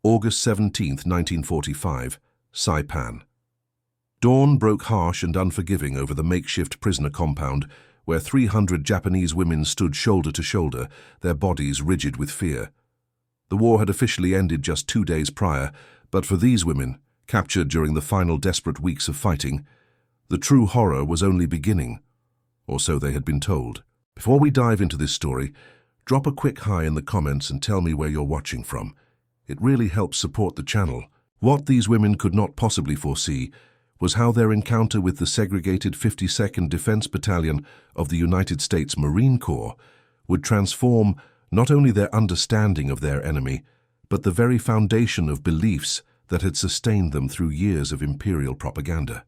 August 17, 1945, Saipan. Dawn broke harsh and unforgiving over the makeshift prisoner compound where 300 Japanese women stood shoulder to shoulder, their bodies rigid with fear. The war had officially ended just 2 days prior, but for these women, captured during the final desperate weeks of fighting, the true horror was only beginning, or so they had been told. Before we dive into this story, drop a quick hi in the comments and tell me where you're watching from. It really helps support the channel. What these women could not possibly foresee was how their encounter with the segregated 52nd Defense Battalion of the United States Marine Corps would transform not only their understanding of their enemy, but the very foundation of beliefs that had sustained them through years of imperial propaganda.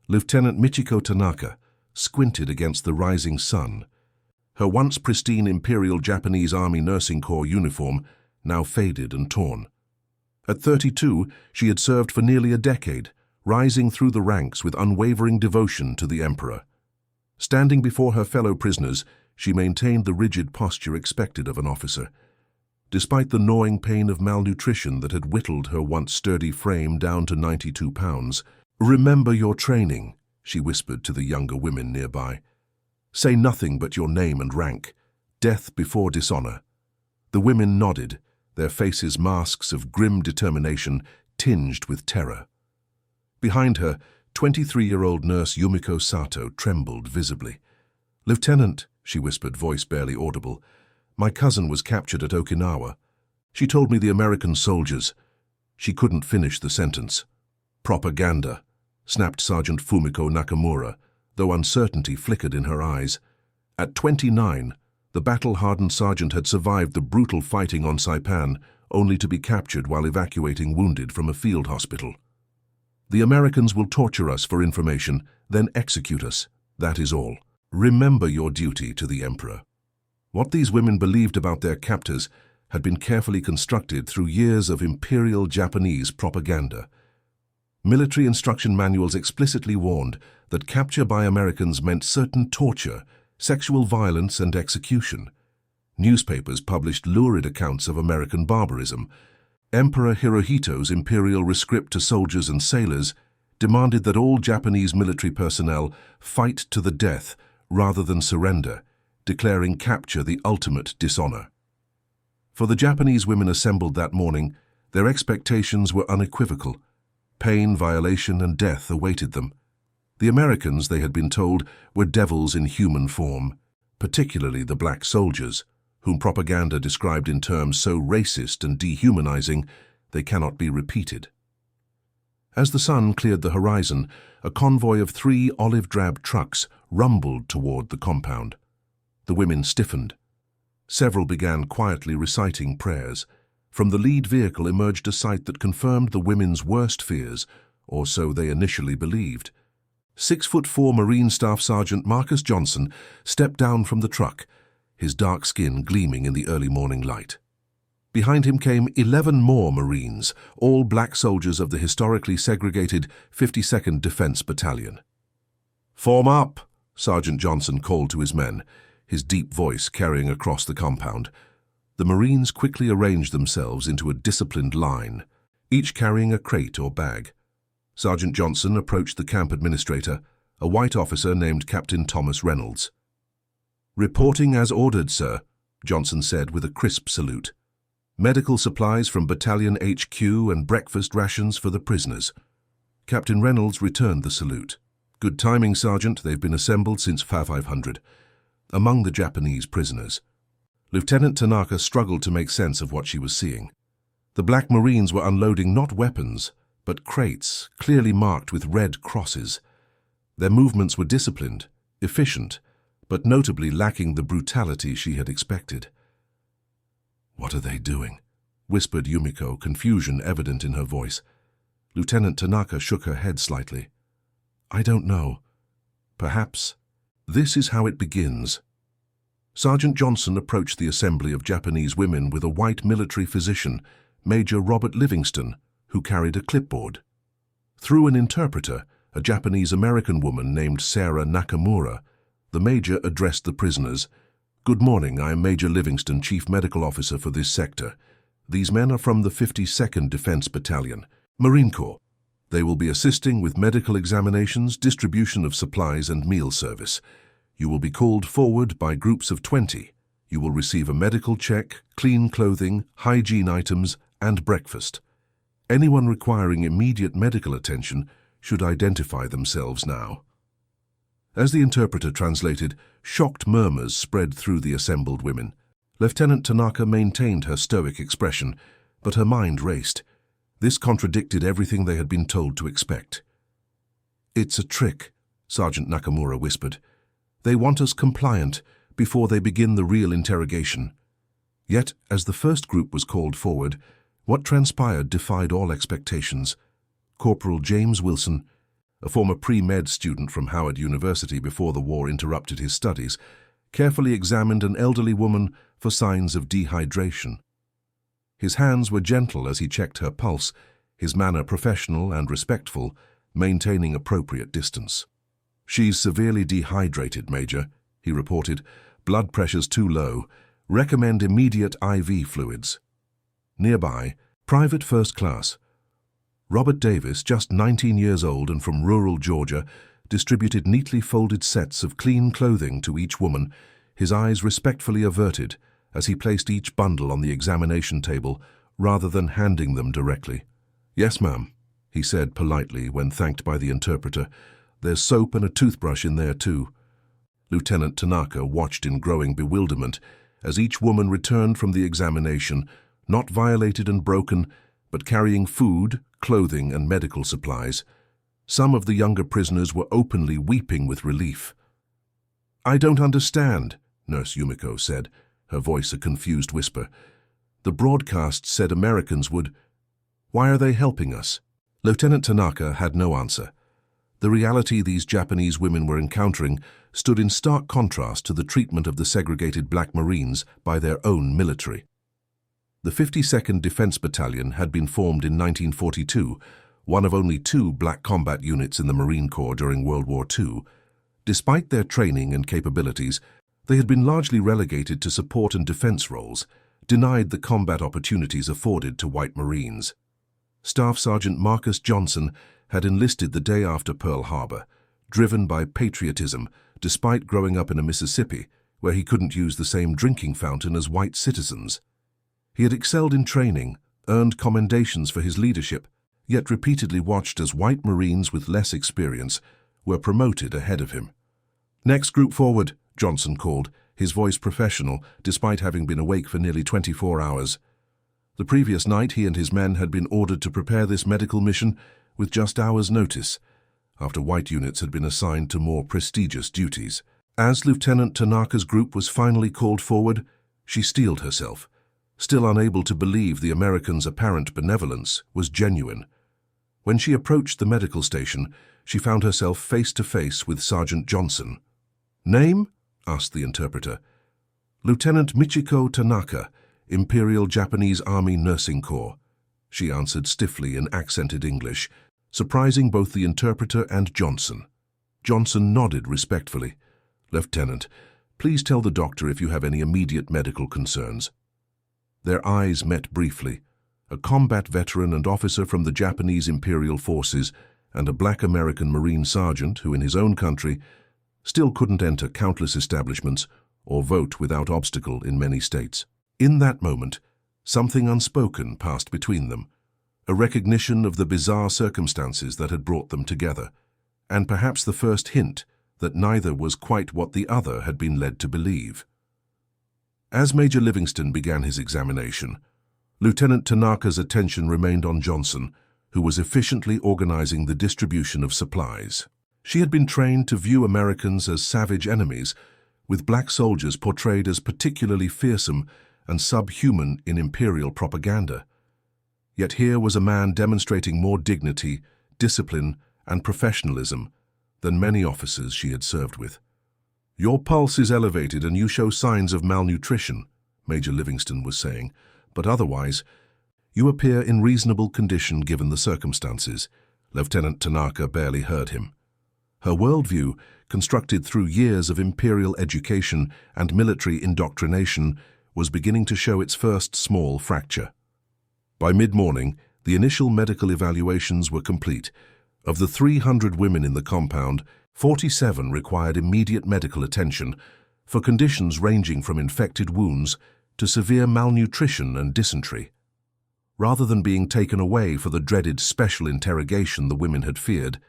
Lieutenant Michiko Tanaka squinted against the rising sun, her once pristine Imperial Japanese Army Nursing Corps uniform now faded and torn. At 32, she had served for nearly a decade, rising through the ranks with unwavering devotion to the Emperor. Standing before her fellow prisoners, she maintained the rigid posture expected of an officer. Despite the gnawing pain of malnutrition that had whittled her once sturdy frame down to 92 pounds, "Remember your training," she whispered to the younger women nearby. "Say nothing but your name and rank. Death before dishonor." The women nodded, their faces masks of grim determination tinged with terror. Behind her, 23-year-old nurse Yumiko Sato trembled visibly. "Lieutenant," she whispered, voice barely audible, "my cousin was captured at Okinawa. She told me the American soldiers—" She couldn't finish the sentence. "Propaganda," snapped Sergeant Fumiko Nakamura, though uncertainty flickered in her eyes. At 29, the battle-hardened sergeant had survived the brutal fighting on Saipan, only to be captured while evacuating wounded from a field hospital. "The Americans will torture us for information, then execute us. That is all. Remember your duty to the Emperor." What these women believed about their captors had been carefully constructed through years of Imperial Japanese propaganda. Military instruction manuals explicitly warned that capture by Americans meant certain torture, sexual violence, and execution. Newspapers published lurid accounts of American barbarism. Emperor Hirohito's imperial rescript to soldiers and sailors demanded that all Japanese military personnel fight to the death rather than surrender, declaring capture the ultimate dishonor. For the Japanese women assembled that morning, their expectations were unequivocal. Pain, violation, and death awaited them. The Americans, they had been told, were devils in human form, particularly the black soldiers, whom propaganda described in terms so racist and dehumanizing they cannot be repeated. As the sun cleared the horizon, a convoy of 3 olive-drab trucks rumbled toward the compound. The women stiffened. Several began quietly reciting prayers. From the lead vehicle emerged a sight that confirmed the women's worst fears, or so they initially believed. 6'4" Marine Staff Sergeant Marcus Johnson stepped down from the truck, his dark skin gleaming in the early morning light. Behind him came 11 more Marines, all black soldiers of the historically segregated 52nd Defense Battalion. "Form up," Sergeant Johnson called to his men, his deep voice carrying across the compound. The Marines quickly arranged themselves into a disciplined line, each carrying a crate or bag. Sergeant Johnson approached the camp administrator, a white officer named Captain Thomas Reynolds. "Reporting as ordered, sir," Johnson said with a crisp salute. "Medical supplies from Battalion HQ and breakfast rations for the prisoners." Captain Reynolds returned the salute. "Good timing, Sergeant. They've been assembled since 500. Among the Japanese prisoners." Lieutenant Tanaka struggled to make sense of what she was seeing. The black Marines were unloading not weapons, but crates, clearly marked with red crosses. Their movements were disciplined, efficient, but notably lacking the brutality she had expected. "What are they doing?" whispered Yumiko, confusion evident in her voice. Lieutenant Tanaka shook her head slightly. "I don't know. Perhaps this is how it begins." Sergeant Johnson approached the assembly of Japanese women with a white military physician, Major Robert Livingston, who carried a clipboard. Through an interpreter, a Japanese-American woman named Sarah Nakamura, the major addressed the prisoners. "Good morning, I am Major Livingston, Chief Medical Officer for this sector. These men are from the 52nd Defense Battalion, Marine Corps. They will be assisting with medical examinations, distribution of supplies and meal service. You will be called forward by groups of 20. You will receive a medical check, clean clothing, hygiene items, and breakfast. Anyone requiring immediate medical attention should identify themselves now. As the interpreter translated, shocked murmurs spread through the assembled women. Lieutenant Tanaka maintained her stoic expression, but her mind raced. This contradicted everything they had been told to expect. "It's a trick," Sergeant Nakamura whispered. "They want us compliant before they begin the real interrogation." Yet, as the first group was called forward, what transpired defied all expectations. Corporal James Wilson, a former pre-med student from Howard University before the war interrupted his studies, carefully examined an elderly woman for signs of dehydration. His hands were gentle as he checked her pulse, his manner professional and respectful, maintaining appropriate distance. "She's severely dehydrated, Major," he reported. "Blood pressure's too low. Recommend immediate IV fluids." Nearby, Private First Class Robert Davis, just 19 years old and from rural Georgia, distributed neatly folded sets of clean clothing to each woman, his eyes respectfully averted as he placed each bundle on the examination table rather than handing them directly. "Yes, ma'am," he said politely when thanked by the interpreter. "There's soap and a toothbrush in there too." Lieutenant Tanaka watched in growing bewilderment as each woman returned from the examination, not violated and broken, but carrying food, clothing, and medical supplies. Some of the younger prisoners were openly weeping with relief. "I don't understand," Nurse Yumiko said, her voice a confused whisper. "The broadcast said Americans would. Why are they helping us?" Lieutenant Tanaka had no answer. The reality these Japanese women were encountering stood in stark contrast to the treatment of the segregated black Marines by their own military. The 52nd Defense Battalion had been formed in 1942, one of only 2 black combat units in the Marine Corps during World War II. Despite their training and capabilities, they had been largely relegated to support and defense roles, denied the combat opportunities afforded to white Marines. Staff Sergeant Marcus Johnson had enlisted the day after Pearl Harbor, driven by patriotism, despite growing up in a Mississippi where he couldn't use the same drinking fountain as white citizens. He had excelled in training, earned commendations for his leadership, yet repeatedly watched as white Marines with less experience were promoted ahead of him. "Next group forward," Johnson called, his voice professional, despite having been awake for nearly 24 hours. The previous night, he and his men had been ordered to prepare this medical mission with just hours' notice, after white units had been assigned to more prestigious duties. As Lieutenant Tanaka's group was finally called forward, she steeled herself, still unable to believe the Americans' apparent benevolence was genuine. When she approached the medical station, she found herself face to face with Sergeant Johnson. "Name?" asked the interpreter. "Lieutenant Michiko Tanaka, Imperial Japanese Army Nursing Corps," she answered stiffly in accented English, surprising both the interpreter and Johnson. Johnson nodded respectfully. "Lieutenant, please tell the doctor if you have any immediate medical concerns." Their eyes met briefly. A combat veteran and officer from the Japanese Imperial Forces and a black American Marine sergeant who in his own country still couldn't enter countless establishments or vote without obstacle in many states. In that moment, something unspoken passed between them, a recognition of the bizarre circumstances that had brought them together, and perhaps the first hint that neither was quite what the other had been led to believe. As Major Livingston began his examination, Lieutenant Tanaka's attention remained on Johnson, who was efficiently organizing the distribution of supplies. She had been trained to view Americans as savage enemies, with black soldiers portrayed as particularly fearsome and subhuman in imperial propaganda. Yet here was a man demonstrating more dignity, discipline, and professionalism than many officers she had served with. "Your pulse is elevated and you show signs of malnutrition," Major Livingston was saying, "but otherwise, you appear in reasonable condition given the circumstances." Lieutenant Tanaka barely heard him. Her worldview, constructed through years of imperial education and military indoctrination, was beginning to show its first small fracture. By mid-morning, the initial medical evaluations were complete. Of the 300 women in the compound, 47 required immediate medical attention for conditions ranging from infected wounds to severe malnutrition and dysentery. Rather than being taken away for the dreaded special interrogation the women had feared,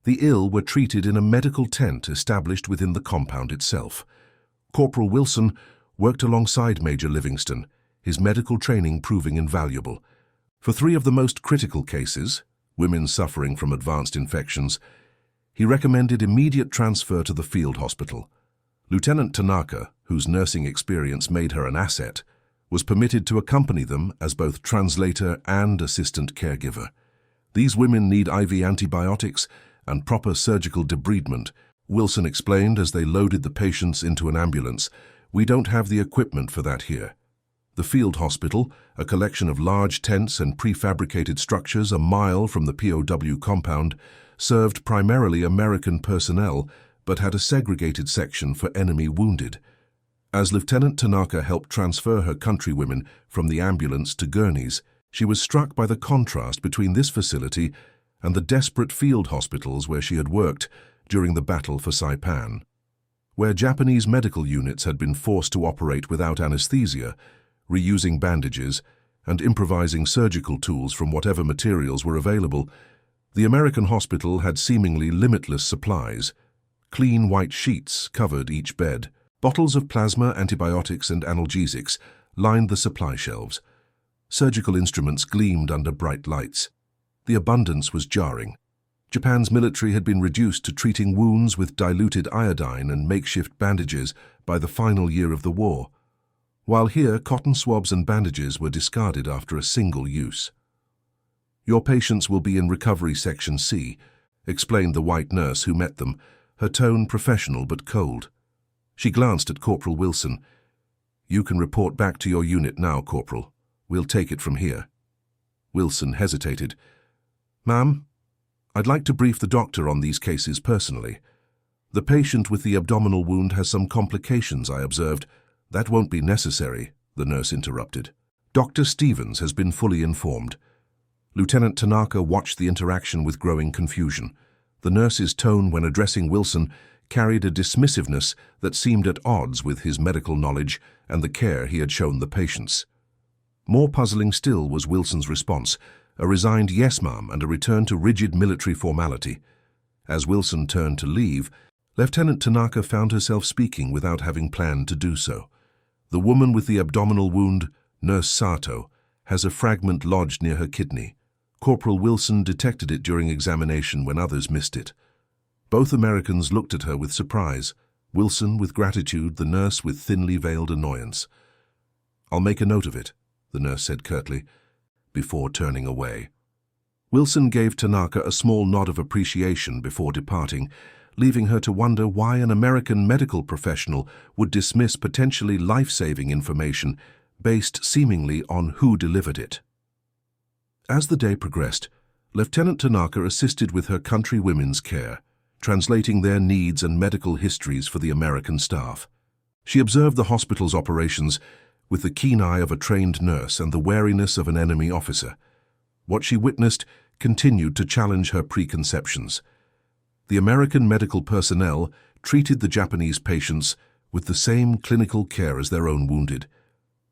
the ill were treated in a medical tent established within the compound itself. Corporal Wilson worked alongside Major Livingston, his medical training proving invaluable. For 3 of the most critical cases, women suffering from advanced infections, he recommended immediate transfer to the field hospital. Lieutenant Tanaka, whose nursing experience made her an asset, was permitted to accompany them as both translator and assistant caregiver. These women need IV antibiotics and proper surgical debridement, Wilson explained as they loaded the patients into an ambulance. We don't have the equipment for that here. The field hospital, a collection of large tents and prefabricated structures a mile from the POW compound, served primarily American personnel but had a segregated section for enemy wounded. As Lieutenant Tanaka helped transfer her countrywomen from the ambulance to gurneys, she was struck by the contrast between this facility and the desperate field hospitals where she had worked during the battle for Saipan. Where Japanese medical units had been forced to operate without anesthesia, reusing bandages, and improvising surgical tools from whatever materials were available, the American hospital had seemingly limitless supplies. Clean white sheets covered each bed. Bottles of plasma, antibiotics, and analgesics lined the supply shelves. Surgical instruments gleamed under bright lights. The abundance was jarring. Japan's military had been reduced to treating wounds with diluted iodine and makeshift bandages by the final year of the war, while here cotton swabs and bandages were discarded after a single use. "Your patients will be in Recovery Section C," explained the white nurse who met them, her tone professional but cold. She glanced at Corporal Wilson. "You can report back to your unit now, Corporal. We'll take it from here." Wilson hesitated. "Ma'am, I'd like to brief the doctor on these cases personally. The patient with the abdominal wound has some complications, I observed." "That won't be necessary," the nurse interrupted. "Dr. Stevens has been fully informed." Lieutenant Tanaka watched the interaction with growing confusion. The nurse's tone when addressing Wilson carried a dismissiveness that seemed at odds with his medical knowledge and the care he had shown the patients. More puzzling still was Wilson's response, a resigned "yes, ma'am," and a return to rigid military formality. As Wilson turned to leave, Lieutenant Tanaka found herself speaking without having planned to do so. "The woman with the abdominal wound, Nurse Sato, has a fragment lodged near her kidney. Corporal Wilson detected it during examination when others missed it." Both Americans looked at her with surprise, Wilson with gratitude, the nurse with thinly veiled annoyance. "I'll make a note of it," the nurse said curtly, before turning away. Wilson gave Tanaka a small nod of appreciation before departing, leaving her to wonder why an American medical professional would dismiss potentially life-saving information based seemingly on who delivered it. As the day progressed, Lieutenant Tanaka assisted with her countrywomen's care, translating their needs and medical histories for the American staff. She observed the hospital's operations with the keen eye of a trained nurse and the wariness of an enemy officer. What she witnessed continued to challenge her preconceptions. The American medical personnel treated the Japanese patients with the same clinical care as their own wounded.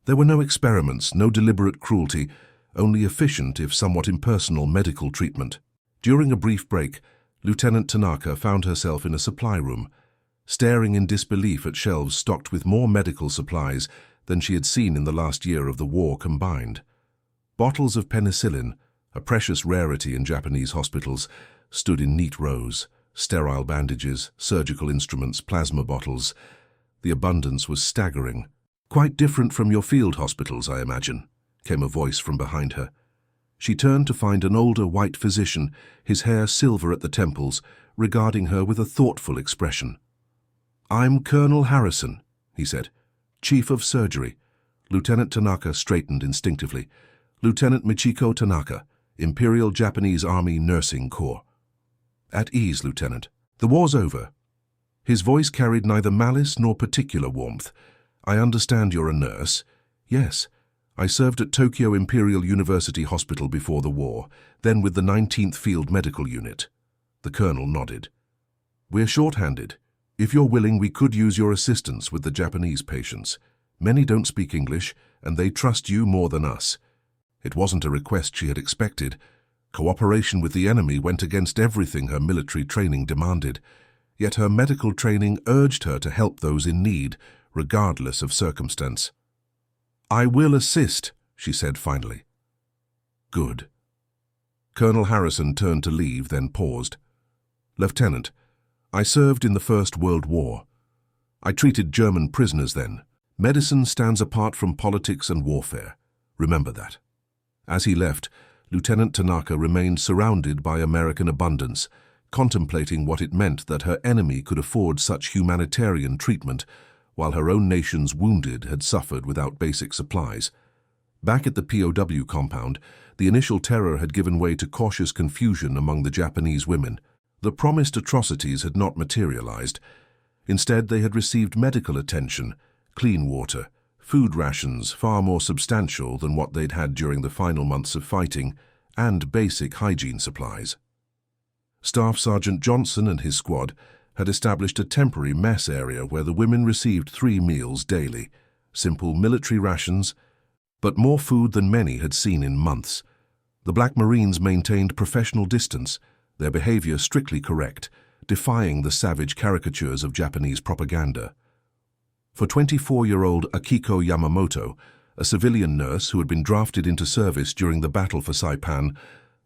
There were no experiments, no deliberate cruelty, only efficient if somewhat impersonal medical treatment. During a brief break, Lieutenant Tanaka found herself in a supply room, staring in disbelief at shelves stocked with more medical supplies than she had seen in the last year of the war combined. Bottles of penicillin, a precious rarity in Japanese hospitals, stood in neat rows. Sterile bandages, surgical instruments, plasma bottles. The abundance was staggering. "Quite different from your field hospitals, I imagine," came a voice from behind her. She turned to find an older white physician, his hair silver at the temples, regarding her with a thoughtful expression. "I'm Colonel Harrison," he said. "Chief of Surgery." Lieutenant Tanaka straightened instinctively. "Lieutenant Michiko Tanaka, Imperial Japanese Army Nursing Corps." "At ease, Lieutenant. The war's over." His voice carried neither malice nor particular warmth. "I understand you're a nurse." "Yes, I served at Tokyo Imperial University Hospital before the war, then with the 19th Field Medical Unit. The colonel nodded. We're short-handed. If you're willing, we could use your assistance with the Japanese patients. Many don't speak English, and they trust you more than us. It wasn't a request she had expected. Cooperation with the enemy went against everything her military training demanded. Yet her medical training urged her to help those in need, regardless of circumstance. I will assist, she said finally. Good. Colonel Harrison turned to leave, then paused. Lieutenant, I served in the First World War. I treated German prisoners then. Medicine stands apart from politics and warfare. Remember that. As he left, Lieutenant Tanaka remained surrounded by American abundance, contemplating what it meant that her enemy could afford such humanitarian treatment, while her own nation's wounded had suffered without basic supplies. Back at the POW compound, the initial terror had given way to cautious confusion among the Japanese women. The promised atrocities had not materialized. Instead, they had received medical attention, clean water, food rations far more substantial than what they'd had during the final months of fighting, and basic hygiene supplies. Staff Sergeant Johnson and his squad had established a temporary mess area where the women received 3 meals daily, simple military rations, but more food than many had seen in months. The Black Marines maintained professional distance, their behavior strictly correct, defying the savage caricatures of Japanese propaganda. For 24-year-old Akiko Yamamoto, a civilian nurse who had been drafted into service during the battle for Saipan,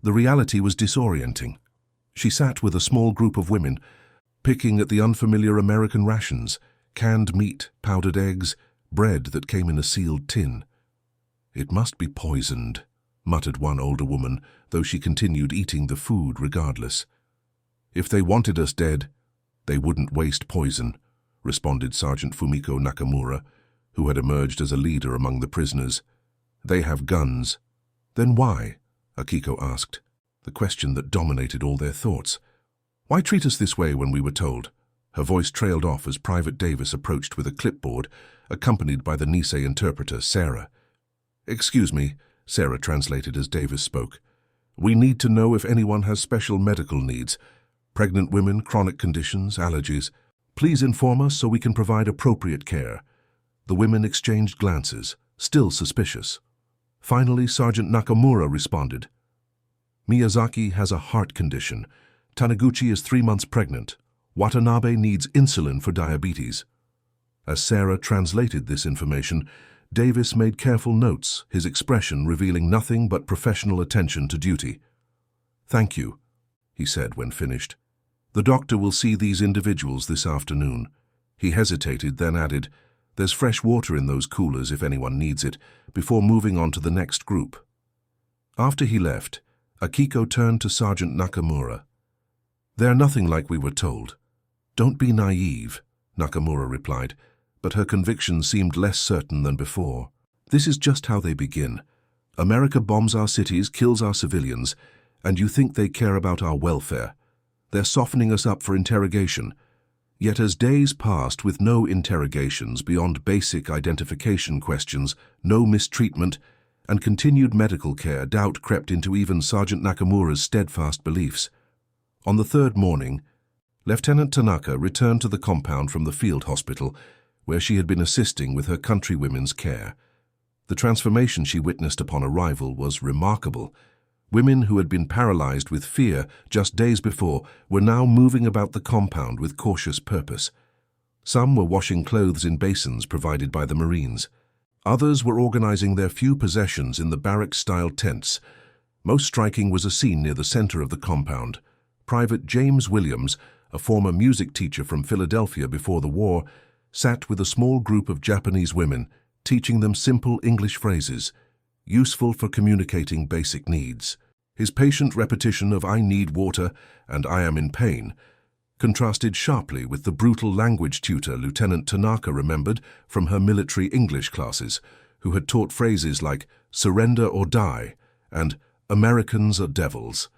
the reality was disorienting. She sat with a small group of women, picking at the unfamiliar American rations, canned meat, powdered eggs, bread that came in a sealed tin. It must be poisoned, muttered one older woman, though she continued eating the food regardless. If they wanted us dead, they wouldn't waste poison, responded Sergeant Fumiko Nakamura, who had emerged as a leader among the prisoners. They have guns. Then why? Akiko asked, the question that dominated all their thoughts. Why treat us this way when we were told? Her voice trailed off as Private Davis approached with a clipboard, accompanied by the Nisei interpreter, Sarah. Excuse me, Sarah translated as Davis spoke. We need to know if anyone has special medical needs. Pregnant women, chronic conditions, allergies. Please inform us so we can provide appropriate care. The women exchanged glances, still suspicious. Finally, Sergeant Nakamura responded. Miyazaki has a heart condition. Taniguchi is 3 months pregnant. Watanabe needs insulin for diabetes. As Sarah translated this information, Davis made careful notes, his expression revealing nothing but professional attention to duty. Thank you, he said when finished. The doctor will see these individuals this afternoon. He hesitated, then added, There's fresh water in those coolers if anyone needs it, before moving on to the next group. After he left, Akiko turned to Sergeant Nakamura. They're nothing like we were told. Don't be naive, Nakamura replied, but her conviction seemed less certain than before. This is just how they begin. America bombs our cities, kills our civilians, and you think they care about our welfare. They're softening us up for interrogation. Yet as days passed with no interrogations beyond basic identification questions, no mistreatment, and continued medical care, doubt crept into even Sergeant Nakamura's steadfast beliefs. On the 3rd morning, Lieutenant Tanaka returned to the compound from the field hospital, where she had been assisting with her countrywomen's care. The transformation she witnessed upon arrival was remarkable. Women who had been paralyzed with fear just days before were now moving about the compound with cautious purpose. Some were washing clothes in basins provided by the Marines. Others were organizing their few possessions in the barrack-style tents. Most striking was a scene near the center of the compound. Private James Williams, a former music teacher from Philadelphia before the war, sat with a small group of Japanese women, teaching them simple English phrases, useful for communicating basic needs. His patient repetition of "I need water" and "I am in pain" contrasted sharply with the brutal language tutor Lieutenant Tanaka remembered from her military English classes, who had taught phrases like "surrender or die" and "Americans are devils."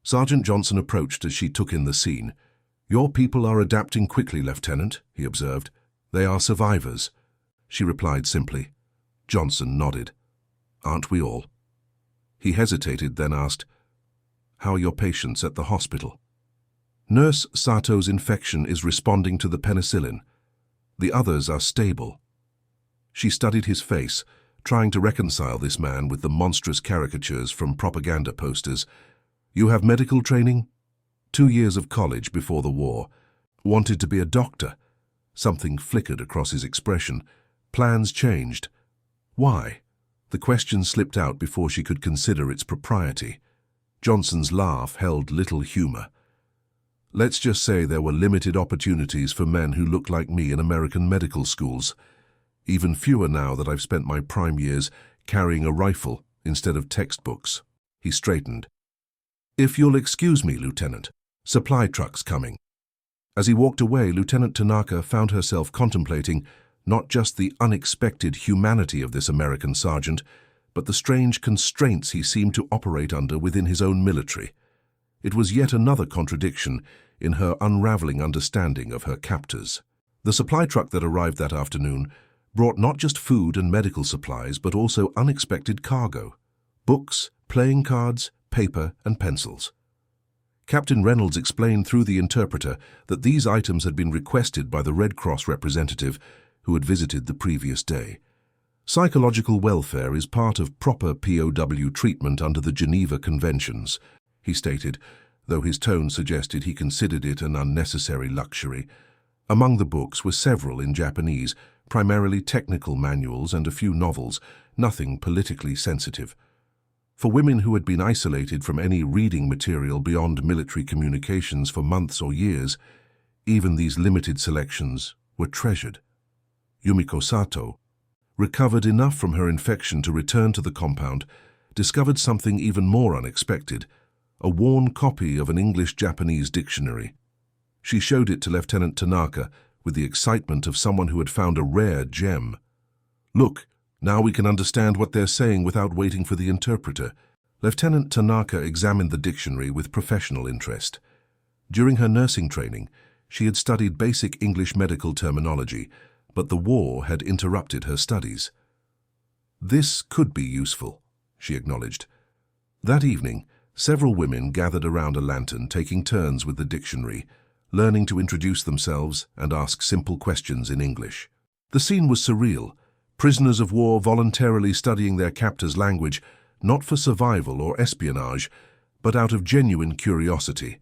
Sergeant Johnson approached as she took in the scene. "Your people are adapting quickly, Lieutenant," he observed. "They are survivors." She replied simply. Johnson nodded. Aren't we all? He hesitated, then asked, "How are your patients at the hospital?" "Nurse Sato's infection is responding to the penicillin. The others are stable." She studied his face, trying to reconcile this man with the monstrous caricatures from propaganda posters. "You have medical training?" 2 years of college before the war. Wanted to be a doctor. Something flickered across his expression. Plans changed. Why? The question slipped out before she could consider its propriety. Johnson's laugh held little humor. "Let's just say there were limited opportunities for men who looked like me in American medical schools. Even fewer now that I've spent my prime years carrying a rifle instead of textbooks." He straightened. "If you'll excuse me, Lieutenant, supply truck's coming." As he walked away, Lieutenant Tanaka found herself contemplating not just the unexpected humanity of this American sergeant, but the strange constraints he seemed to operate under within his own military. It was yet another contradiction in her unraveling understanding of her captors. The supply truck that arrived that afternoon brought not just food and medical supplies, but also unexpected cargo: books, playing cards, paper, and pencils. Captain Reynolds explained through the interpreter that these items had been requested by the Red Cross representative who had visited the previous day. "Psychological welfare is part of proper POW treatment under the Geneva Conventions," he stated, though his tone suggested he considered it an unnecessary luxury. Among the books were several in Japanese, primarily technical manuals and a few novels, nothing politically sensitive. For women who had been isolated from any reading material beyond military communications for months or years, even these limited selections were treasured. Yumiko Sato, recovered enough from her infection to return to the compound, discovered something even more unexpected: a worn copy of an English-Japanese dictionary. She showed it to Lieutenant Tanaka with the excitement of someone who had found a rare gem. "Look, now we can understand what they're saying without waiting for the interpreter." Lieutenant Tanaka examined the dictionary with professional interest. During her nursing training, she had studied basic English medical terminology, but the war had interrupted her studies. "This could be useful," she acknowledged. That evening, several women gathered around a lantern, taking turns with the dictionary, learning to introduce themselves and ask simple questions in English. The scene was surreal: prisoners of war voluntarily studying their captors' language, not for survival or espionage, but out of genuine curiosity.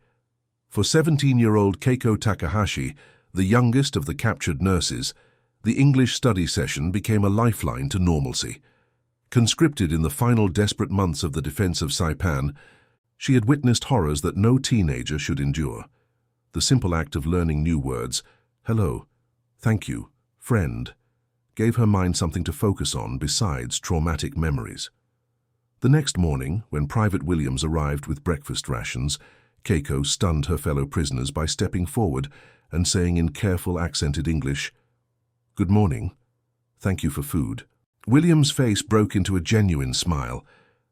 For 17-year-old Keiko Takahashi, the youngest of the captured nurses, the English study session became a lifeline to normalcy. Conscripted in the final desperate months of the defense of Saipan, she had witnessed horrors that no teenager should endure. The simple act of learning new words, "hello," "thank you," "friend," gave her mind something to focus on besides traumatic memories. The next morning, when Private Williams arrived with breakfast rations, Keiko stunned her fellow prisoners by stepping forward and saying in careful accented English, "Good morning. Thank you for food." Williams' face broke into a genuine smile,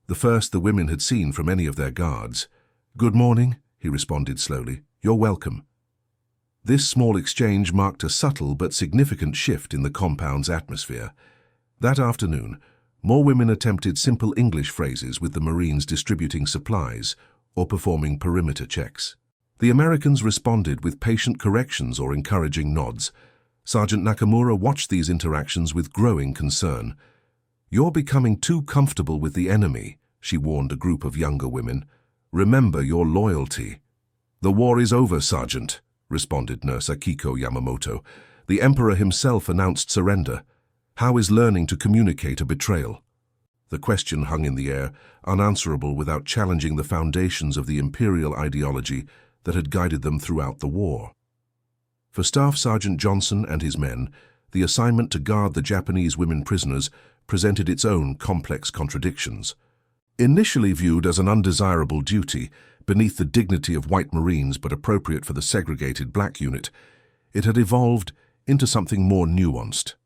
the first the women had seen from any of their guards. "Good morning," he responded slowly. "You're welcome." This small exchange marked a subtle but significant shift in the compound's atmosphere. That afternoon, more women attempted simple English phrases with the Marines distributing supplies or performing perimeter checks. The Americans responded with patient corrections or encouraging nods. Sergeant Nakamura watched these interactions with growing concern. "You're becoming too comfortable with the enemy," she warned a group of younger women. "Remember your loyalty." "The war is over, Sergeant," responded Nurse Akiko Yamamoto. "The Emperor himself announced surrender. How is learning to communicate a betrayal?" The question hung in the air, unanswerable without challenging the foundations of the imperial ideology that had guided them throughout the war. For Staff Sergeant Johnson and his men, the assignment to guard the Japanese women prisoners presented its own complex contradictions. Initially viewed as an undesirable duty, beneath the dignity of white Marines but appropriate for the segregated black unit, it had evolved into something more nuanced.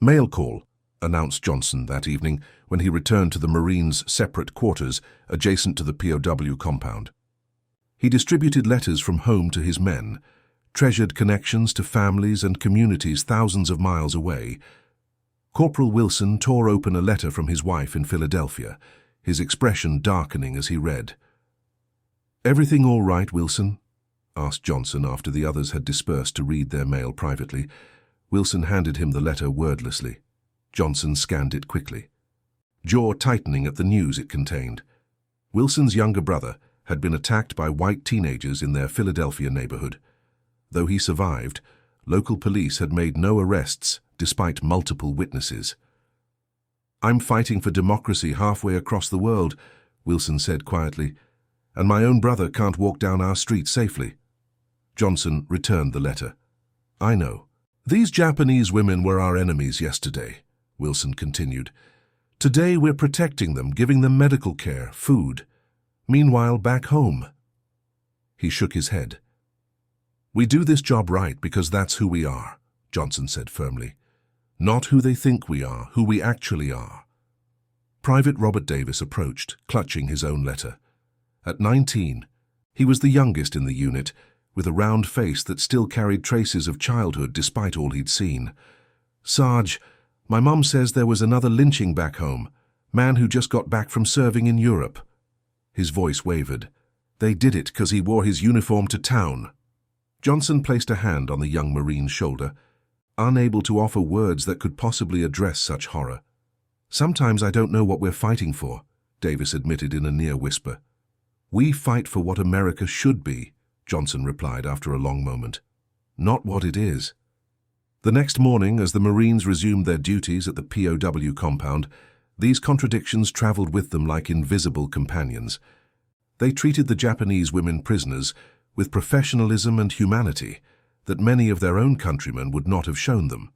"Mail call," announced Johnson that evening when he returned to the Marines' separate quarters adjacent to the POW compound. He distributed letters from home to his men, treasured connections to families and communities thousands of miles away. Corporal Wilson tore open a letter from his wife in Philadelphia, his expression darkening as he read. "Everything all right, Wilson?" asked Johnson after the others had dispersed to read their mail privately. Wilson handed him the letter wordlessly. Johnson scanned it quickly, jaw tightening at the news it contained. Wilson's younger brother had been attacked by white teenagers in their Philadelphia neighborhood. Though he survived, local police had made no arrests despite multiple witnesses. "I'm fighting for democracy halfway across the world," Wilson said quietly, "and my own brother can't walk down our street safely." Johnson returned the letter. "I know. These Japanese women were our enemies yesterday," Wilson continued. "Today we're protecting them, giving them medical care, food. Meanwhile, back home." He shook his head. "We do this job right because that's who we are," Johnson said firmly. "Not who they think we are, who we actually are." Private Robert Davis approached, clutching his own letter. At 19, he was the youngest in the unit, with a round face that still carried traces of childhood despite all he'd seen. "Sarge, my mum says there was another lynching back home, man who just got back from serving in Europe." His voice wavered. "They did it 'cause he wore his uniform to town." Johnson placed a hand on the young Marine's shoulder, unable to offer words that could possibly address such horror. "Sometimes I don't know what we're fighting for," Davis admitted in a near whisper. "We fight for what America should be," Johnson replied after a long moment. "Not what it is." The next morning, as the Marines resumed their duties at the POW compound, these contradictions traveled with them like invisible companions. They treated the Japanese women prisoners with professionalism and humanity that many of their own countrymen would not have shown them.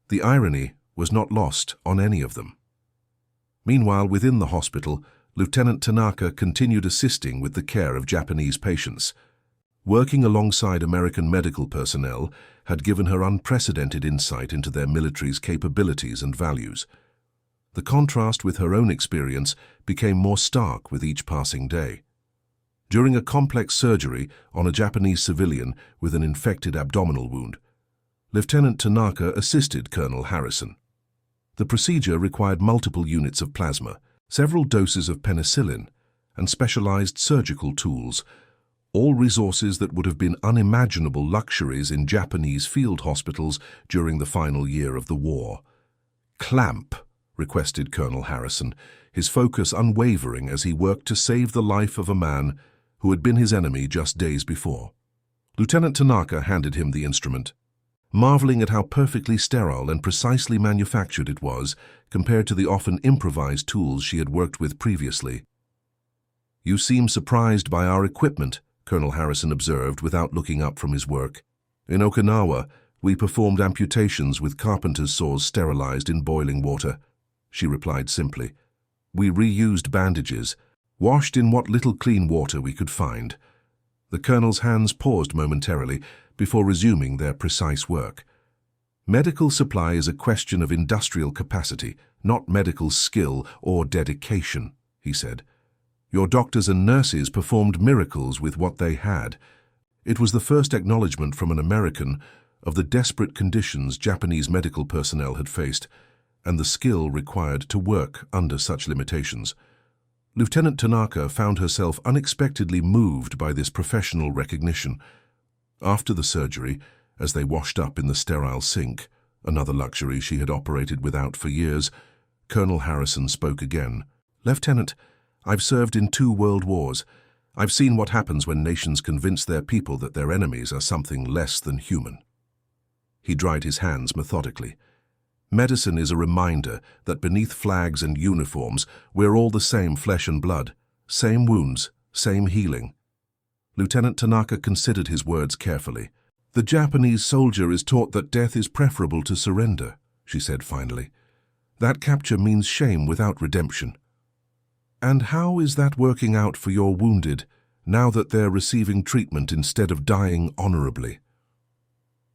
The irony was not lost on any of them. Meanwhile, within the hospital, Lieutenant Tanaka continued assisting with the care of Japanese patients. Working alongside American medical personnel had given her unprecedented insight into their military's capabilities and values. The contrast with her own experience became more stark with each passing day. During a complex surgery on a Japanese civilian with an infected abdominal wound, Lieutenant Tanaka assisted Colonel Harrison. The procedure required multiple units of plasma, several doses of penicillin, and specialized surgical tools, all resources that would have been unimaginable luxuries in Japanese field hospitals during the final year of the war. "Clamp," requested Colonel Harrison, his focus unwavering as he worked to save the life of a man who had been his enemy just days before. Lieutenant Tanaka handed him the instrument, marveling at how perfectly sterile and precisely manufactured it was compared to the often improvised tools she had worked with previously. "You seem surprised by our equipment," Colonel Harrison observed without looking up from his work. "In Okinawa, we performed amputations with carpenter's saws sterilized in boiling water," she replied simply. "We reused bandages, washed in what little clean water we could find." The colonel's hands paused momentarily before resuming their precise work. "Medical supply is a question of industrial capacity, not medical skill or dedication," he said. "Your doctors and nurses performed miracles with what they had." It was the first acknowledgement from an American of the desperate conditions Japanese medical personnel had faced and the skill required to work under such limitations. Lieutenant Tanaka found herself unexpectedly moved by this professional recognition. After the surgery, as they washed up in the sterile sink, another luxury she had operated without for years, Colonel Harrison spoke again. "Lieutenant, I've served in 2 world wars. I've seen what happens when nations convince their people that their enemies are something less than human." He dried his hands methodically. "Medicine is a reminder that beneath flags and uniforms, we're all the same flesh and blood, same wounds, same healing." Lieutenant Tanaka considered his words carefully. "The Japanese soldier is taught that death is preferable to surrender," she said finally. "That capture means shame without redemption." "And how is that working out for your wounded, now that they're receiving treatment instead of dying honorably?"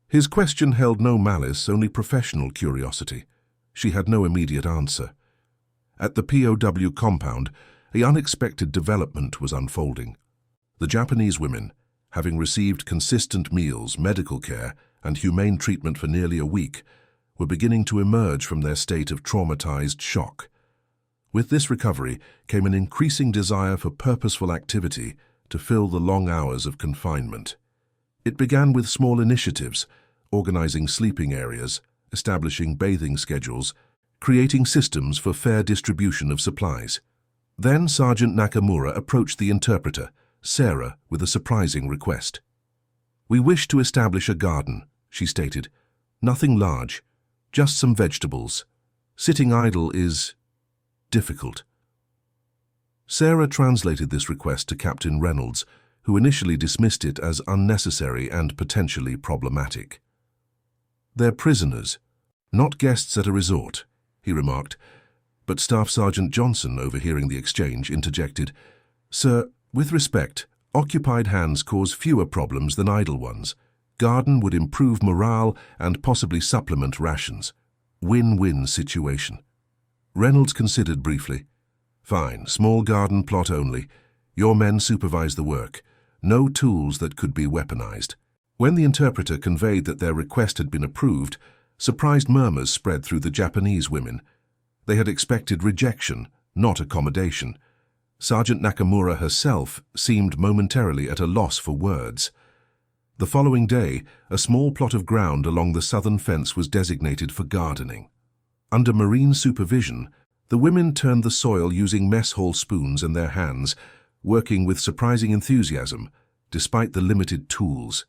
His question held no malice, only professional curiosity. She had no immediate answer. At the POW compound, an unexpected development was unfolding. The Japanese women, having received consistent meals, medical care, and humane treatment for nearly a week, were beginning to emerge from their state of traumatized shock. With this recovery came an increasing desire for purposeful activity to fill the long hours of confinement. It began with small initiatives, organizing sleeping areas, establishing bathing schedules, creating systems for fair distribution of supplies. Then Sergeant Nakamura approached the interpreter, Sarah, with a surprising request. "We wish to establish a garden," she stated. "Nothing large, just some vegetables. Sitting idle is difficult." Sarah translated this request to Captain Reynolds, who initially dismissed it as unnecessary and potentially problematic. "They're prisoners, not guests at a resort," he remarked, but Staff Sergeant Johnson, overhearing the exchange, interjected, "Sir, with respect, occupied hands cause fewer problems than idle ones. Garden would improve morale and possibly supplement rations. Win-win situation." Reynolds considered briefly. "Fine, small garden plot only. Your men supervise the work. No tools that could be weaponized." When the interpreter conveyed that their request had been approved, surprised murmurs spread through the Japanese women. They had expected rejection, not accommodation. Sergeant Nakamura herself seemed momentarily at a loss for words. The following day, a small plot of ground along the southern fence was designated for gardening. Under Marine supervision, the women turned the soil using mess hall spoons in their hands, working with surprising enthusiasm, despite the limited tools.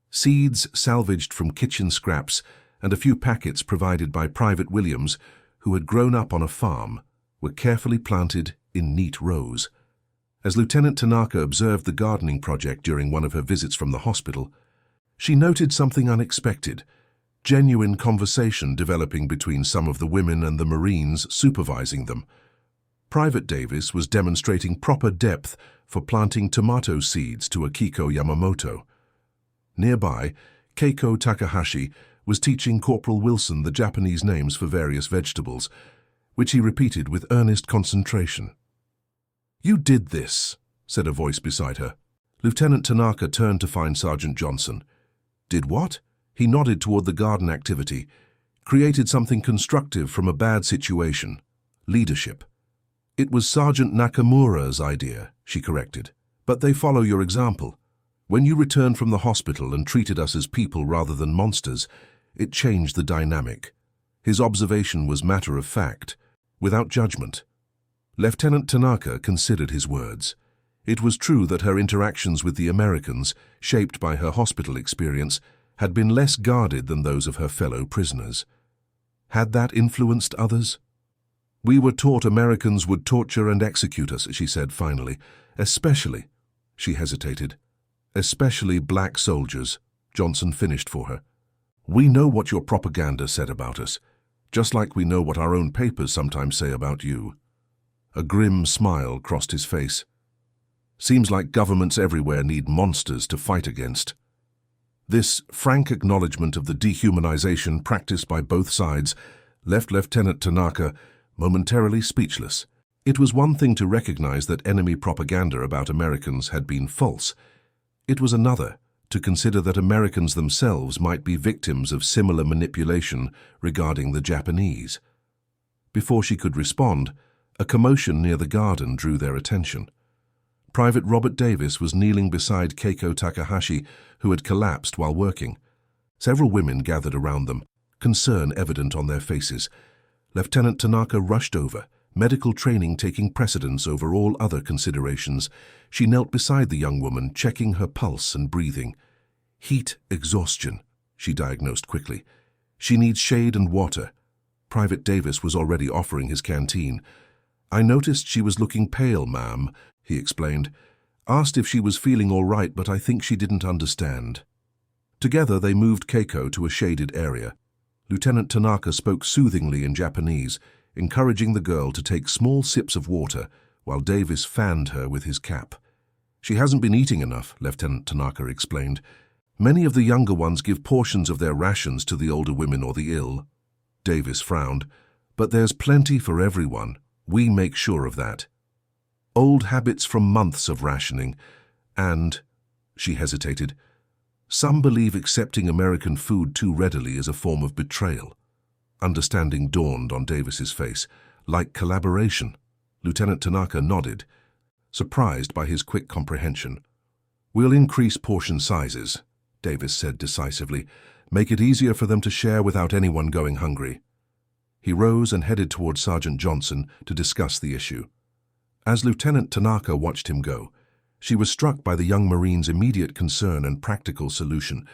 Seeds salvaged from kitchen scraps and a few packets provided by Private Williams, who had grown up on a farm, were carefully planted in neat rows. As Lieutenant Tanaka observed the gardening project during one of her visits from the hospital, she noted something unexpected: genuine conversation developing between some of the women and the Marines supervising them. Private Davis was demonstrating proper depth for planting tomato seeds to Akiko Yamamoto. Nearby, Keiko Takahashi was teaching Corporal Wilson the Japanese names for various vegetables, which he repeated with earnest concentration. "You did this," said a voice beside her. Lieutenant Tanaka turned to find Sergeant Johnson. "Did what?" He nodded toward the garden activity. "Created something constructive from a bad situation. Leadership." "It was Sergeant Nakamura's idea," she corrected. "But they follow your example. When you returned from the hospital and treated us as people rather than monsters, it changed the dynamic." His observation was matter of fact, without judgment. Lieutenant Tanaka considered his words. It was true that her interactions with the Americans, shaped by her hospital experience, had been less guarded than those of her fellow prisoners. Had that influenced others? "We were taught Americans would torture and execute us," she said finally. "Especially," she hesitated, "especially black soldiers," Johnson finished for her. "We know what your propaganda said about us, just like we know what our own papers sometimes say about you." A grim smile crossed his face. "Seems like governments everywhere need monsters to fight against." This frank acknowledgement of the dehumanization practiced by both sides left Lieutenant Tanaka momentarily speechless. It was one thing to recognize that enemy propaganda about Americans had been false. It was another to consider that Americans themselves might be victims of similar manipulation regarding the Japanese. Before she could respond, a commotion near the garden drew their attention. Private Robert Davis was kneeling beside Keiko Takahashi, who had collapsed while working. Several women gathered around them, concern evident on their faces. Lieutenant Tanaka rushed over, medical training taking precedence over all other considerations. She knelt beside the young woman, checking her pulse and breathing. "Heat exhaustion," she diagnosed quickly. "She needs shade and water." Private Davis was already offering his canteen. "I noticed she was looking pale, ma'am," he explained. "Asked if she was feeling all right, but I think she didn't understand." Together they moved Keiko to a shaded area. Lieutenant Tanaka spoke soothingly in Japanese, encouraging the girl to take small sips of water, while Davis fanned her with his cap. "She hasn't been eating enough," Lieutenant Tanaka explained. "Many of the younger ones give portions of their rations to the older women or the ill." Davis frowned. "But there's plenty for everyone. We make sure of that." "Old habits from months of rationing, and," she hesitated, "some believe accepting American food too readily is a form of betrayal." Understanding dawned on Davis's face. Like collaboration. Lieutenant Tanaka nodded, surprised by his quick comprehension. We'll increase portion sizes, Davis said decisively. Make it easier for them to share without anyone going hungry. He rose and headed toward Sergeant Johnson to discuss the issue. As Lieutenant Tanaka watched him go, she was struck by the young Marine's immediate concern and practical solution.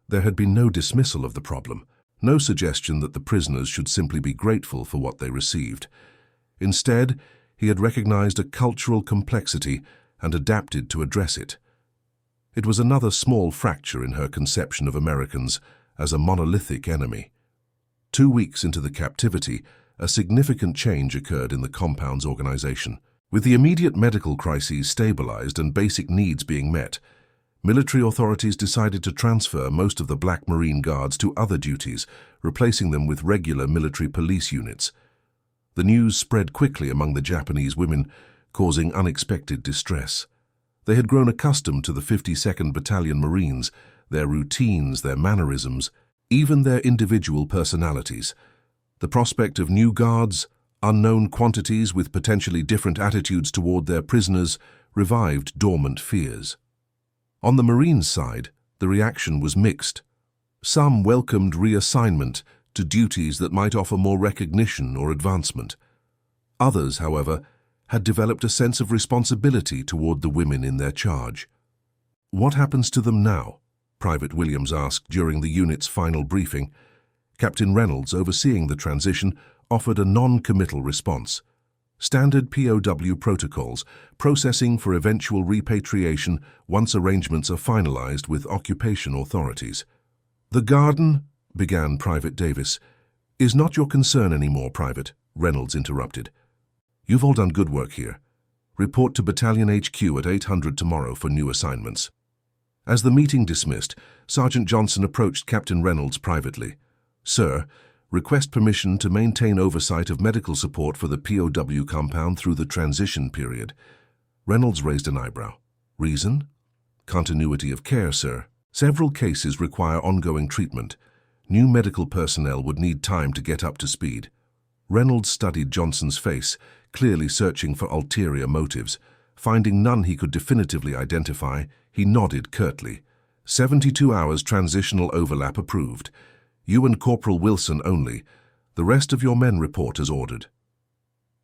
There had been no dismissal of the problem, no suggestion that the prisoners should simply be grateful for what they received. Instead, he had recognized a cultural complexity and adapted to address it. It was another small fracture in her conception of Americans as a monolithic enemy. 2 weeks into the captivity, a significant change occurred in the compound's organization. With the immediate medical crises stabilized and basic needs being met, military authorities decided to transfer most of the Black Marine Guards to other duties, replacing them with regular military police units. The news spread quickly among the Japanese women, causing unexpected distress. They had grown accustomed to the 52nd Battalion Marines, their routines, their mannerisms, even their individual personalities. The prospect of new guards, unknown quantities with potentially different attitudes toward their prisoners, revived dormant fears. On the Marines' side, the reaction was mixed. Some welcomed reassignment to duties that might offer more recognition or advancement. Others, however, had developed a sense of responsibility toward the women in their charge. "What happens to them now?" Private Williams asked during the unit's final briefing. Captain Reynolds, overseeing the transition, offered a non-committal response. Standard POW protocols, processing for eventual repatriation once arrangements are finalized with occupation authorities. "The garden," began Private Davis. "Is not your concern anymore, Private," Reynolds interrupted. "You've all done good work here. Report to Battalion HQ at 800 tomorrow for new assignments." As the meeting dismissed, Sergeant Johnson approached Captain Reynolds privately. "Sir, request permission to maintain oversight of medical support for the POW compound through the transition period." Reynolds raised an eyebrow. "Reason?" "Continuity of care, sir. Several cases require ongoing treatment. New medical personnel would need time to get up to speed." Reynolds studied Johnson's face, clearly searching for ulterior motives. Finding none he could definitively identify, he nodded curtly. 72 hours transitional overlap approved. You and Corporal Wilson only. The rest of your men report as ordered."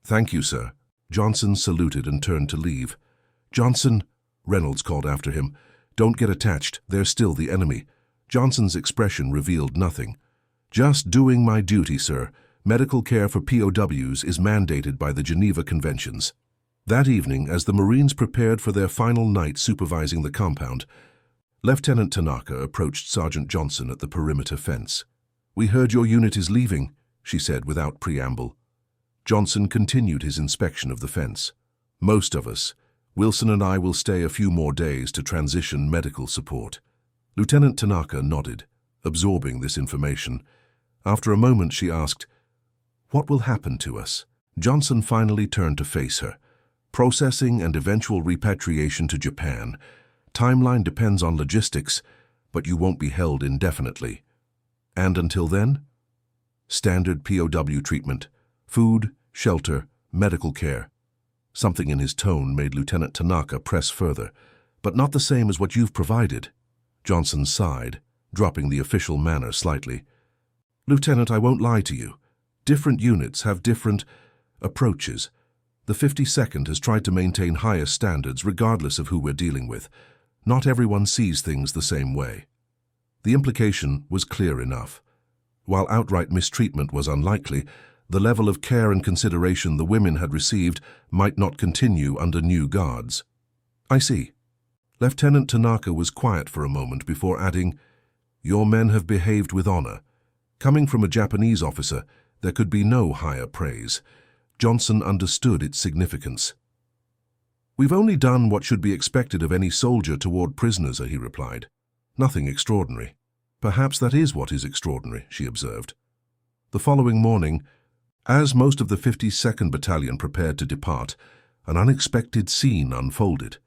"Thank you, sir." Johnson saluted and turned to leave. "Johnson," Reynolds called after him, "don't get attached. They're still the enemy." Johnson's expression revealed nothing. "Just doing my duty, sir. Medical care for POWs is mandated by the Geneva Conventions." That evening, as the Marines prepared for their final night supervising the compound, Lieutenant Tanaka approached Sergeant Johnson at the perimeter fence. "We heard your unit is leaving," she said without preamble. Johnson continued his inspection of the fence. "Most of us. Wilson and I will stay a few more days to transition medical support." Lieutenant Tanaka nodded, absorbing this information. After a moment she asked, "What will happen to us?" Johnson finally turned to face her. "Processing and eventual repatriation to Japan. Timeline depends on logistics, but you won't be held indefinitely." "And until then?" "Standard POW treatment. Food, shelter, medical care." Something in his tone made Lieutenant Tanaka press further. "But not the same as what you've provided." Johnson sighed, dropping the official manner slightly. "Lieutenant, I won't lie to you. Different units have different approaches. The 52nd has tried to maintain higher standards regardless of who we're dealing with. Not everyone sees things the same way." The implication was clear enough. While outright mistreatment was unlikely, the level of care and consideration the women had received might not continue under new guards. "I see." Lieutenant Tanaka was quiet for a moment before adding, "Your men have behaved with honor. Coming from a Japanese officer, there could be no higher praise." Johnson understood its significance. "We've only done what should be expected of any soldier toward prisoners," he replied. "Nothing extraordinary." "Perhaps that is what is extraordinary," she observed. The following morning, as most of the 52nd Battalion prepared to depart, an unexpected scene unfolded.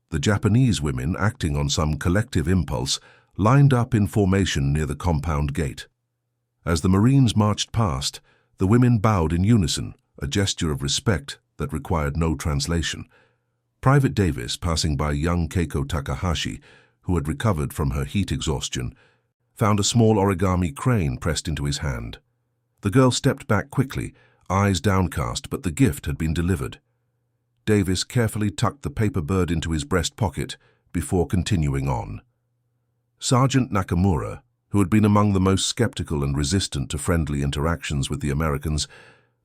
The Japanese women, acting on some collective impulse, lined up in formation near the compound gate. As the Marines marched past, the women bowed in unison, a gesture of respect that required no translation. Private Davis, passing by young Keiko Takahashi, who had recovered from her heat exhaustion, found a small origami crane pressed into his hand. The girl stepped back quickly, eyes downcast, but the gift had been delivered. Davis carefully tucked the paper bird into his breast pocket before continuing on. Sergeant Nakamura, who had been among the most skeptical and resistant to friendly interactions with the Americans,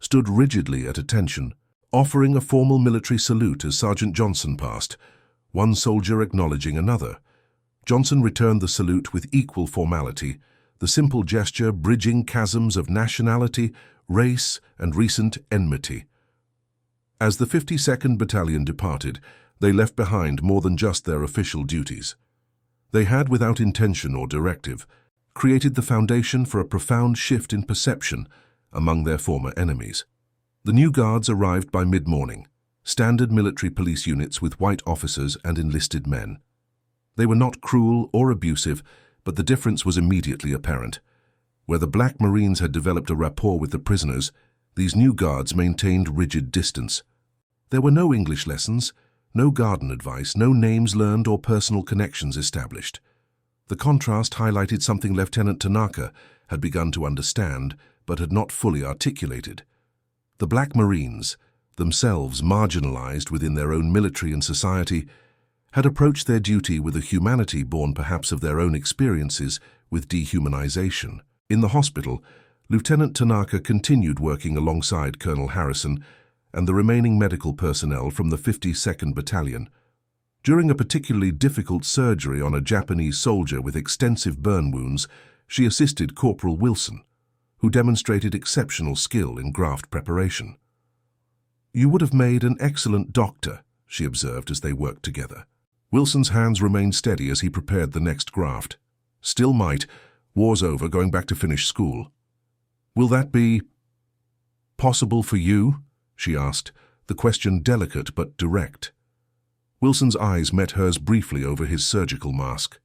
stood rigidly at attention, offering a formal military salute as Sergeant Johnson passed, one soldier acknowledging another. Johnson returned the salute with equal formality, the simple gesture bridging chasms of nationality, race, and recent enmity. As the 52nd Battalion departed, they left behind more than just their official duties. They had, without intention or directive, created the foundation for a profound shift in perception among their former enemies. The new guards arrived by mid-morning, standard military police units with white officers and enlisted men. They were not cruel or abusive, but the difference was immediately apparent. Where the Black Marines had developed a rapport with the prisoners, these new guards maintained rigid distance. There were no English lessons, no garden advice, no names learned or personal connections established. The contrast highlighted something Lieutenant Tanaka had begun to understand, but had not fully articulated. The Black Marines, themselves marginalized within their own military and society, had approached their duty with a humanity born perhaps of their own experiences with dehumanization. In the hospital, Lieutenant Tanaka continued working alongside Colonel Harrison and the remaining medical personnel from the 52nd Battalion. During a particularly difficult surgery on a Japanese soldier with extensive burn wounds, she assisted Corporal Wilson, who demonstrated exceptional skill in graft preparation. "You would have made an excellent doctor," she observed as they worked together. Wilson's hands remained steady as he prepared the next graft. "Still might. War's over, going back to finish school." "Will that be possible for you?" she asked, the question delicate but direct. Wilson's eyes met hers briefly over his surgical mask.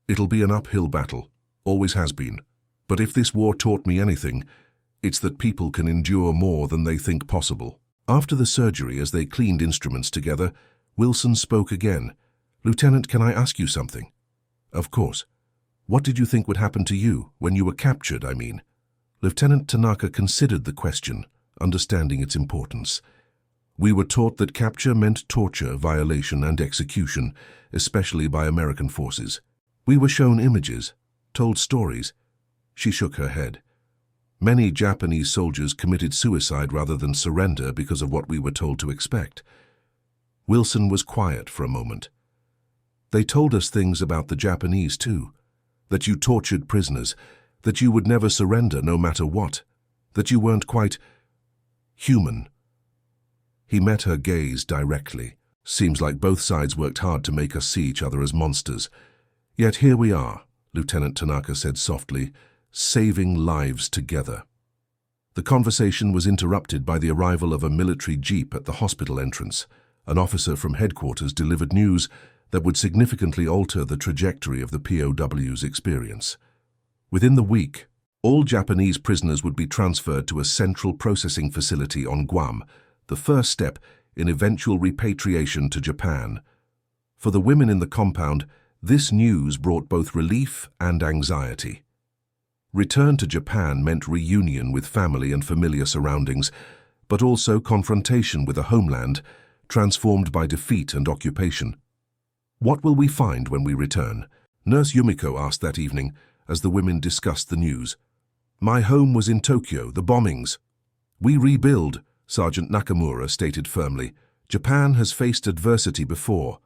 "It'll be an uphill battle, always has been. But if this war taught me anything, it's that people can endure more than they think possible." After the surgery, as they cleaned instruments together, Wilson spoke again. "Lieutenant, can I ask you something?" "Of course. What did you think would happen to you, when you were captured, I mean?" Lieutenant Tanaka considered the question, understanding its importance. "We were taught that capture meant torture, violation, and execution, especially by American forces. We were shown images, told stories." She shook her head. "Many Japanese soldiers committed suicide rather than surrender because of what we were told to expect." Wilson was quiet for a moment. "They told us things about the Japanese too, that you tortured prisoners, that you would never surrender no matter what, that you weren't quite human." He met her gaze directly. "Seems like both sides worked hard to make us see each other as monsters. Yet here we are," Lieutenant Tanaka said softly, "saving lives together." The conversation was interrupted by the arrival of a military jeep at the hospital entrance. An officer from headquarters delivered news that would significantly alter the trajectory of the POWs' experience. Within the week, all Japanese prisoners would be transferred to a central processing facility on Guam, the first step in eventual repatriation to Japan. For the women in the compound, this news brought both relief and anxiety. Return to Japan meant reunion with family and familiar surroundings, but also confrontation with a homeland transformed by defeat and occupation. "What will we find when we return?" Nurse Yumiko asked that evening as the women discussed the news. "My home was in Tokyo, the bombings." "We rebuild," Sergeant Nakamura stated firmly. "Japan has faced adversity before."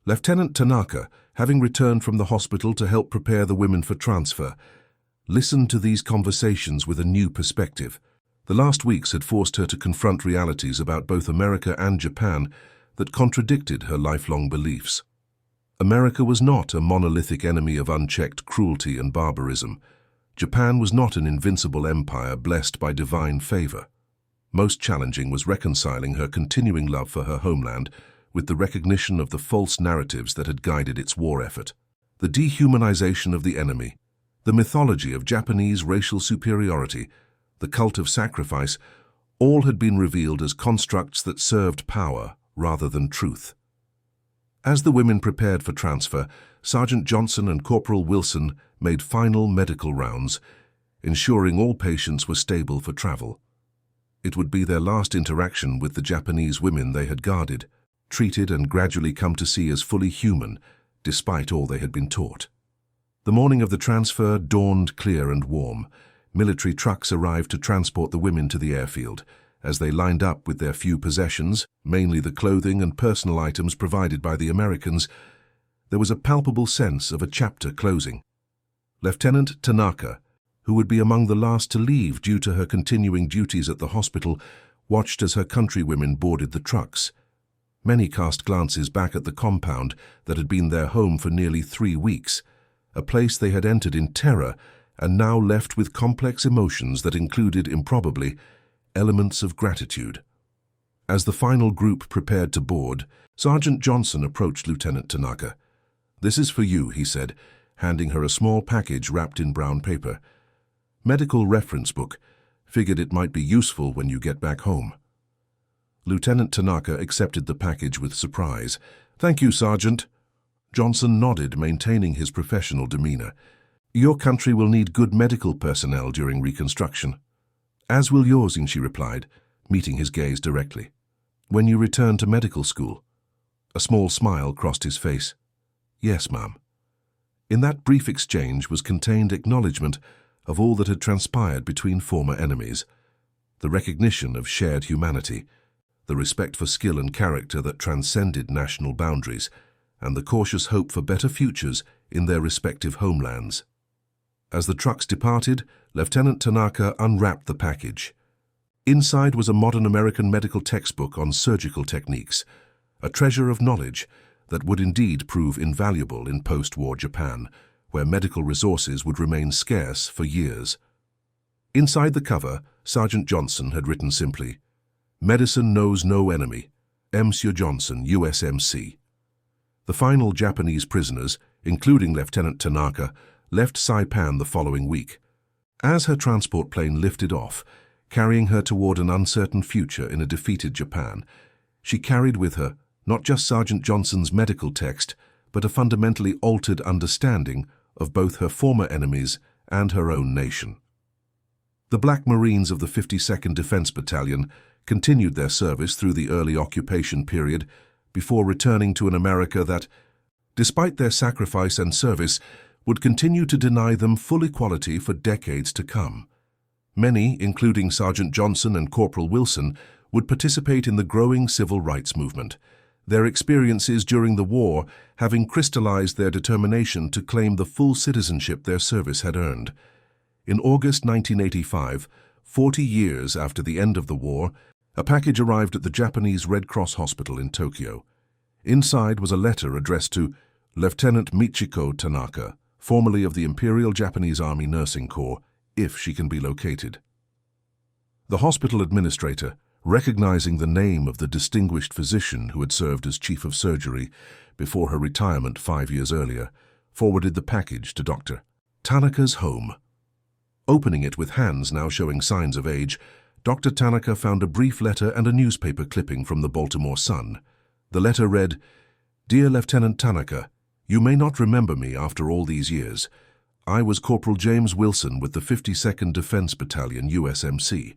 Lieutenant Tanaka, having returned from the hospital to help prepare the women for transfer, listened to these conversations with a new perspective. The last weeks had forced her to confront realities about both America and Japan that contradicted her lifelong beliefs. America was not a monolithic enemy of unchecked cruelty and barbarism. Japan was not an invincible empire blessed by divine favor. Most challenging was reconciling her continuing love for her homeland with the recognition of the false narratives that had guided its war effort. The dehumanization of the enemy, The mythology of Japanese racial superiority, the cult of sacrifice, all had been revealed as constructs that served power rather than truth. As the women prepared for transfer, Sergeant Johnson and Corporal Wilson made final medical rounds, ensuring all patients were stable for travel. It would be their last interaction with the Japanese women they had guarded, treated and gradually come to see as fully human, despite all they had been taught. The morning of the transfer dawned clear and warm. Military trucks arrived to transport the women to the airfield. As they lined up with their few possessions, mainly the clothing and personal items provided by the Americans, there was a palpable sense of a chapter closing. Lieutenant Tanaka, who would be among the last to leave due to her continuing duties at the hospital, watched as her countrywomen boarded the trucks. Many cast glances back at the compound that had been their home for nearly 3 weeks, a place they had entered in terror and now left with complex emotions that included, improbably, elements of gratitude. As the final group prepared to board, Sergeant Johnson approached Lieutenant Tanaka. "This is for you," he said, handing her a small package wrapped in brown paper. "Medical reference book. Figured it might be useful when you get back home." Lieutenant Tanaka accepted the package with surprise. "Thank you, Sergeant." Johnson nodded, maintaining his professional demeanor. "Your country will need good medical personnel during reconstruction." "As will yours," she replied, meeting his gaze directly. "When you return to medical school." A small smile crossed his face. "Yes, ma'am." In that brief exchange was contained acknowledgement of all that had transpired between former enemies, the recognition of shared humanity, the respect for skill and character that transcended national boundaries, and the cautious hope for better futures in their respective homelands. As the trucks departed, Lieutenant Tanaka unwrapped the package. Inside was a modern American medical textbook on surgical techniques, a treasure of knowledge that would indeed prove invaluable in post-war Japan, where medical resources would remain scarce for years. Inside the cover, Sergeant Johnson had written simply, "Medicine knows no enemy. Monsieur Johnson, USMC." The final Japanese prisoners, including Lieutenant Tanaka, left Saipan the following week. As her transport plane lifted off, carrying her toward an uncertain future in a defeated Japan, she carried with her not just Sergeant Johnson's medical text, but a fundamentally altered understanding of both her former enemies and her own nation. The Black Marines of the 52nd Defense Battalion continued their service through the early occupation period before returning to an America that, despite their sacrifice and service, would continue to deny them full equality for decades to come. Many, including Sergeant Johnson and Corporal Wilson, would participate in the growing civil rights movement, their experiences during the war having crystallized their determination to claim the full citizenship their service had earned. In August 1985, 40 years after the end of the war, a package arrived at the Japanese Red Cross Hospital in Tokyo. Inside was a letter addressed to Lieutenant Michiko Tanaka, formerly of the Imperial Japanese Army Nursing Corps, if she can be located. The hospital administrator, recognizing the name of the distinguished physician who had served as chief of surgery before her retirement 5 years earlier, forwarded the package to Dr. Tanaka's home. Opening it with hands now showing signs of age, Dr. Tanaka found a brief letter and a newspaper clipping from the Baltimore Sun. The letter read, "Dear Lieutenant Tanaka, you may not remember me after all these years. I was Corporal James Wilson with the 52nd Defense Battalion, USMC.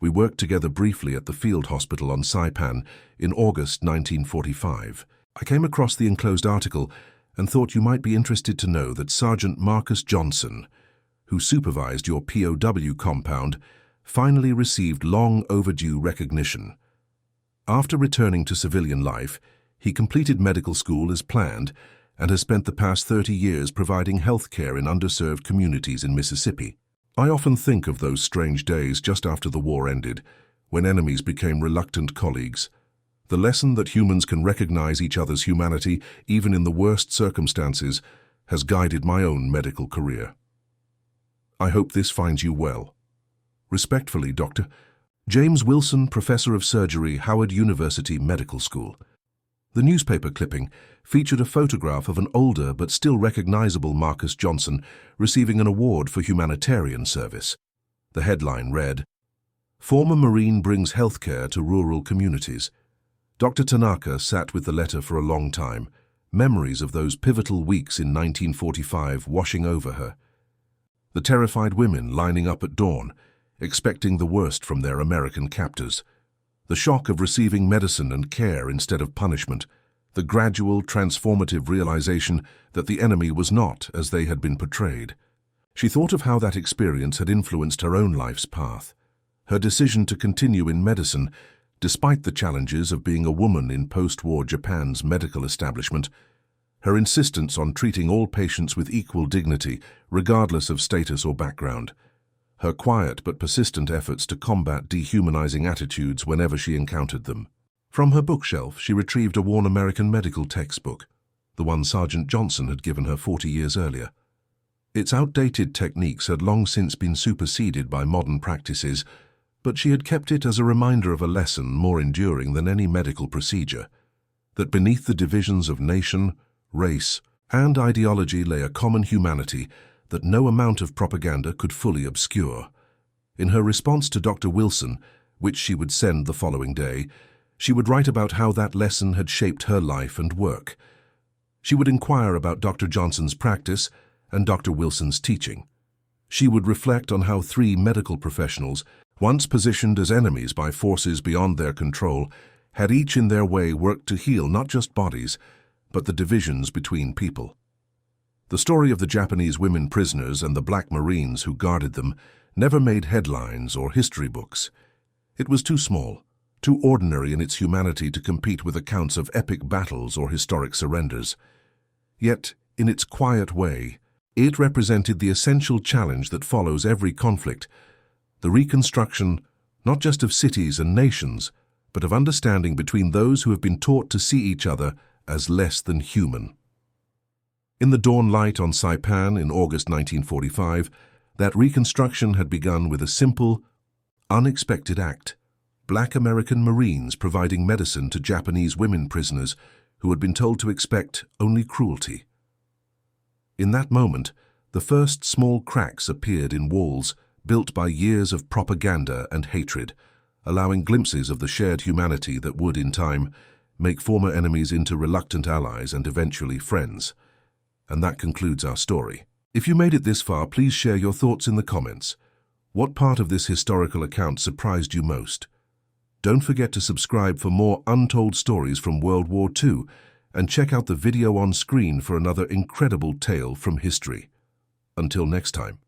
We worked together briefly at the field hospital on Saipan in August 1945. I came across the enclosed article and thought you might be interested to know that Sergeant Marcus Johnson, who supervised your POW compound, finally received long overdue recognition. After returning to civilian life, he completed medical school as planned and has spent the past 30 years providing health care in underserved communities in Mississippi. I often think of those strange days just after the war ended, when enemies became reluctant colleagues. The lesson that humans can recognize each other's humanity, even in the worst circumstances, has guided my own medical career. I hope this finds you well. Respectfully, Dr. James Wilson, Professor of Surgery, Howard University Medical School." The newspaper clipping featured a photograph of an older but still recognizable Marcus Johnson receiving an award for humanitarian service. The headline read, "Former Marine brings healthcare to rural communities." Dr. Tanaka sat with the letter for a long time, memories of those pivotal weeks in 1945 washing over her. The terrified women lining up at dawn, expecting the worst from their American captors. The shock of receiving medicine and care instead of punishment. The gradual, transformative realization that the enemy was not as they had been portrayed. She thought of how that experience had influenced her own life's path. Her decision to continue in medicine, despite the challenges of being a woman in post-war Japan's medical establishment. Her insistence on treating all patients with equal dignity, regardless of status or background. Her quiet but persistent efforts to combat dehumanizing attitudes whenever she encountered them. From her bookshelf, she retrieved a worn American medical textbook, the one Sergeant Johnson had given her 40 years earlier. Its outdated techniques had long since been superseded by modern practices, but she had kept it as a reminder of a lesson more enduring than any medical procedure, that beneath the divisions of nation, race, and ideology lay a common humanity that no amount of propaganda could fully obscure. In her response to Dr. Wilson, which she would send the following day, she would write about how that lesson had shaped her life and work. She would inquire about Dr. Johnson's practice and Dr. Wilson's teaching. She would reflect on how three medical professionals, once positioned as enemies by forces beyond their control, had each in their way worked to heal not just bodies, but the divisions between people. The story of the Japanese women prisoners and the Black Marines who guarded them never made headlines or history books. It was too small, too ordinary in its humanity to compete with accounts of epic battles or historic surrenders. Yet, in its quiet way, it represented the essential challenge that follows every conflict, the reconstruction not just of cities and nations, but of understanding between those who have been taught to see each other as less than human. In the dawn light on Saipan in August 1945, that reconstruction had begun with a simple, unexpected act. Black American Marines providing medicine to Japanese women prisoners who had been told to expect only cruelty. In that moment, the first small cracks appeared in walls built by years of propaganda and hatred, allowing glimpses of the shared humanity that would, in time, make former enemies into reluctant allies and eventually friends. And that concludes our story. If you made it this far, please share your thoughts in the comments. What part of this historical account surprised you most? Don't forget to subscribe for more untold stories from World War II and check out the video on screen for another incredible tale from history. Until next time.